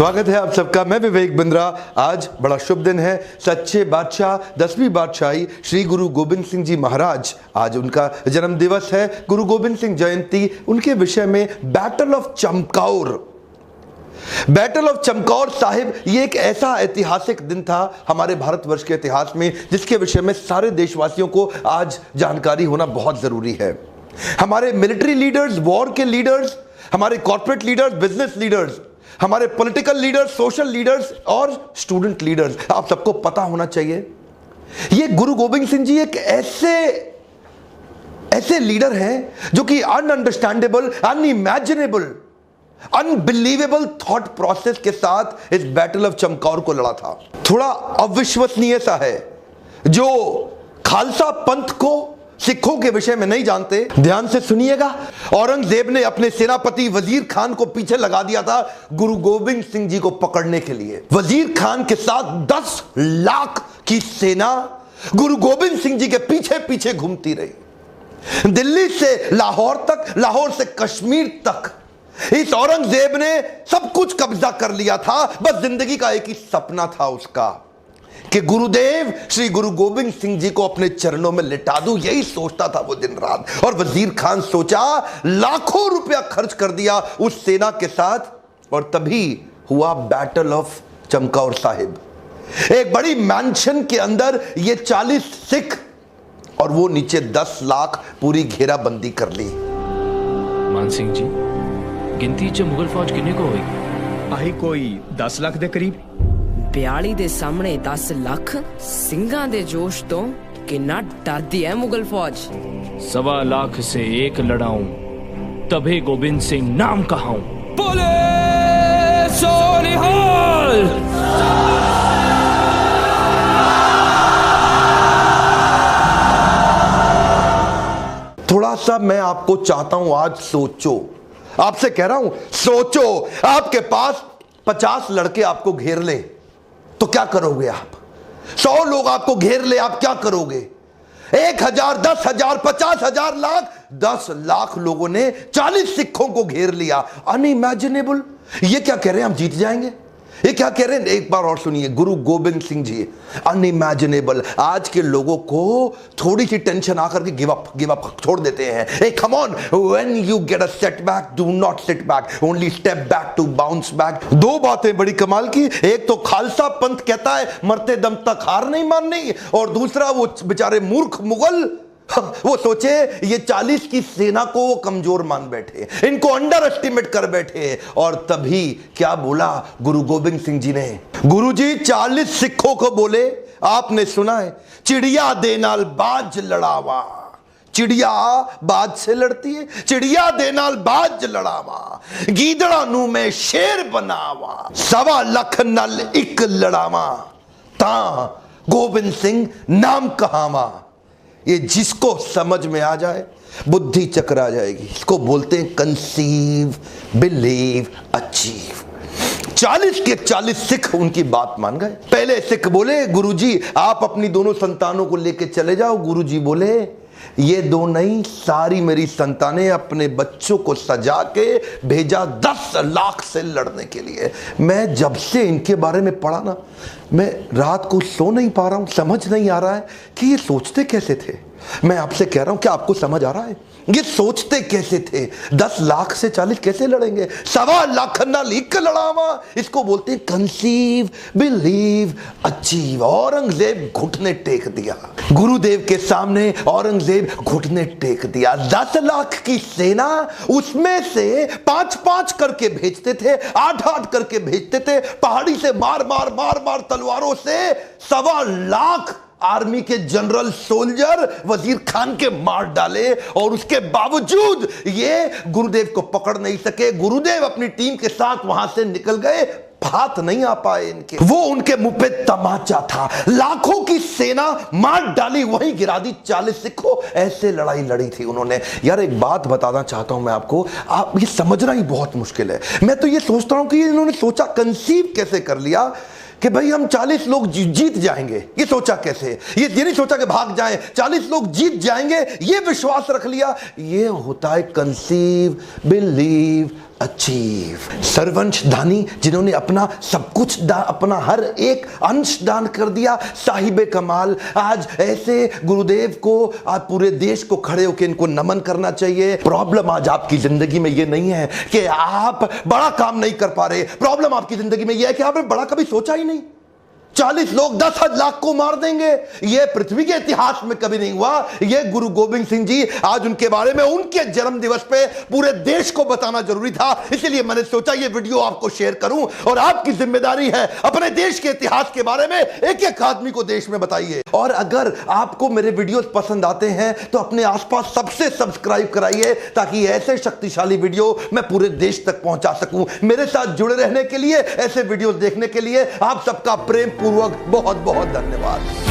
स्वागत है आप सबका। मैं विवेक बिंद्रा। आज बड़ा शुभ दिन है। सच्चे बादशाह 10वीं बादशाही श्री गुरु गोबिंद सिंह जी महाराज, आज उनका जन्म दिवस है। गुरु गोबिंद सिंह जयंती, उनके विषय में बैटल ऑफ चमकौर साहिब, ये एक ऐसा ऐतिहासिक दिन था हमारे भारतवर्ष के इतिहास में जिसके विषय में सारे देशवासियों को आज जानकारी होना बहुत जरूरी है। हमारे मिलिट्री लीडर्स, वॉर के लीडर्स, हमारे कॉर्पोरेट लीडर्स, बिजनेस लीडर्स, हमारे पॉलिटिकल लीडर्स, सोशल लीडर्स और स्टूडेंट लीडर्स, आप सबको पता होना चाहिए ये गुरु गोबिंद सिंह जी एक ऐसे लीडर हैं जो कि अनअंडरस्टैंडेबल, अनइमेजिनेबल, अनबिलीवेबल थॉट प्रोसेस के साथ इस बैटल ऑफ चमकौर को लड़ा था। थोड़ा अविश्वसनीय सा है। जो खालसा पंथ को सिखों के विषय में नहीं जानते, ध्यान से सुनिएगा। औरंगजेब ने अपने सेनापति वजीर खान को पीछे लगा दिया था गुरु गोबिंद सिंह जी को पकड़ने के लिए। वजीर खान के साथ 10 लाख की सेना गुरु गोबिंद सिंह जी के पीछे पीछे घूमती रही, दिल्ली से लाहौर तक, लाहौर से कश्मीर तक। इस औरंगजेब ने सब कुछ कब्जा कर लिया था। बस जिंदगी का एक ही सपना था उसका कि गुरुदेव श्री गुरु गोबिंद सिंह जी को अपने चरणों में लिटा दूं। यही सोचता था वो दिन रात। और वजीर खान सोचा, लाखों रुपया खर्च कर दिया उस सेना के साथ, और तभी हुआ बैटल ऑफ चमकौर साहिब। एक बड़ी मैंशन के अंदर ये 40 सिख और वो नीचे 10 लाख पूरी घेराबंदी कर ली। मान सिंह जी, गिनती च मुगल फौज किन्ने को होगी? आही कोई 10 लाख दे करीब। 42 ਦੇ ਸਾਹਮਣੇ 10 ਲੱਖ ਸਿੰਘਾਂ ਦੇ जोश तो कितना डरती है मुगल फौज। 1.25 लाख से एक लड़ाऊं तभी गोविंद सिंह नाम कहाऊं। बोले सोनिहाल। थोड़ा सा मैं आपको चाहता हूं, आज सोचो, आपसे कह रहा हूं सोचो। आपके पास 50 लड़के आपको घेर ले तो क्या करोगे आप? 100 लोग आपको घेर ले, आप क्या करोगे? 1000, 10,000, 50,000, लाख, 10 लाख लोगों ने 40 सिखों को घेर लिया। अनइमेजिनेबल। ये क्या कह रहे हैं, हम जीत जाएंगे? ये क्या कह रहे हैं? एक बार और सुनिए। गुरु गोबिंद सिंह जी, अनइमेजिनेबल। आज के लोगों को थोड़ी सी टेंशन आकर के गिव अप छोड़ देते हैं। ए come on, when you get a setback, do not sit back, only step back to bounce back. दो बातें बड़ी कमाल की। एक तो खालसा पंथ कहता है मरते दम तक हार नहीं माननी, और दूसरा वो बेचारे मूर्ख मुगल, वो सोचे ये 40 की सेना को वो कमजोर मान बैठे, इनको अंडर एस्टिमेट कर बैठे। और तभी क्या बोला गुरु गोबिंद सिंह जी ने? गुरु जी 40 सिखों को बोले, आपने सुना है, चिड़िया दे नाल बाज लड़ावा। चिड़िया बाज से लड़ती है, चिड़िया दे नाल बाज लड़ावा, गीदड़ा नू में शेर बनावा, 1.25 लाख नाल एक लड़ावा, ता गोबिंद सिंह नाम कहावा। ये जिसको समझ में आ जाए बुद्धि चकरा जाएगी। इसको बोलते हैं कंसीव, बिलीव, अचीव। 40 के 40 सिख उनकी बात मान गए। पहले सिख बोले, गुरुजी आप अपनी दोनों संतानों को लेके चले जाओ। गुरुजी बोले, ये दो नहीं, सारी मेरी संतानें अपने बच्चों को सजा के भेजा 10 लाख से लड़ने के लिए। मैं जब से इनके बारे में पढ़ा ना, मैं रात को सो नहीं पा रहा हूं। समझ नहीं आ रहा है कि ये सोचते कैसे थे। मैं आपसे कह रहा हूं, क्या आपको समझ आ रहा है ये सोचते कैसे थे? 10 लाख से 40 कैसे लड़ेंगे? 1.25 लाख ना लीक लड़ावा। इसको बोलते हैं कंसीव, बिलीव, अचीव। औरंगजेब घुटने टेक दिया गुरुदेव के सामने। औरंगजेब घुटने टेक दिया। 10 लाख की सेना, उसमें से 5-5 करके भेजते थे, 8-8 करके भेजते थे। पहाड़ी से मार मार मार मार तलवारों से 1.25 लाख आर्मी के जनरल सोल्जर वजीर खान के मार डाले, और उसके बावजूद ये गुरुदेव को पकड़ नहीं सके। गुरुदेव अपनी टीम के साथ वहां से निकल गए, हाथ नहीं आ पाए इनके। वो उनके मुंह पे तमाचा था। लाखों की सेना मार डाली, वहीं गिरा दी 40 सिखों। ऐसे लड़ाई लड़ी थी उन्होंने। यार एक बात बताना चाहता हूं मैं आपको, आप ये समझना ही बहुत मुश्किल है। मैं तो ये सोचता हूं कि इन्होंने सोचा, कंसीव कैसे कर लिया कि भाई हम 40 लोग जीत जाएंगे। ये सोचा कैसे? ये नहीं सोचा कि भाग जाएं, 40 लोग जीत जाएंगे, ये विश्वास रख लिया। ये होता है कंसीव, बिलीव, अचीव। सरवंश दानी जिन्होंने अपना सब कुछ अपना हर एक अंश दान कर दिया, साहिबे कमाल। आज ऐसे गुरुदेव को आज पूरे देश को खड़े होकर इनको नमन करना चाहिए। प्रॉब्लम आज आपकी जिंदगी में ये नहीं है कि आप बड़ा काम नहीं कर पा रहे, प्रॉब्लम आपकी जिंदगी में ये है कि आपने बड़ा कभी सोचा ही नहीं। 40 लोग 10 लाख को मार देंगे, यह पृथ्वी के इतिहास में कभी नहीं हुआ। यह गुरु गोविंद सिंह जी, आज उनके बारे में उनके जन्म दिवस पे पूरे देश को बताना जरूरी था, इसलिए मैंने सोचा यह वीडियो आपको शेयर करूं। और आपकी जिम्मेदारी है अपने देश के इतिहास के बारे में एक एक आदमी को देश में बताइए। और अगर आपको मेरे वीडियोस पसंद आते हैं तो अपने आसपास सबसे सब्सक्राइब कराइए, ताकि ऐसे शक्तिशाली वीडियो मैं पूरे देश तक पहुंचा सकूं। मेरे साथ जुड़े रहने के लिए, ऐसे वीडियो देखने के लिए आप सबका प्रेम पूर्वक बहुत बहुत धन्यवाद।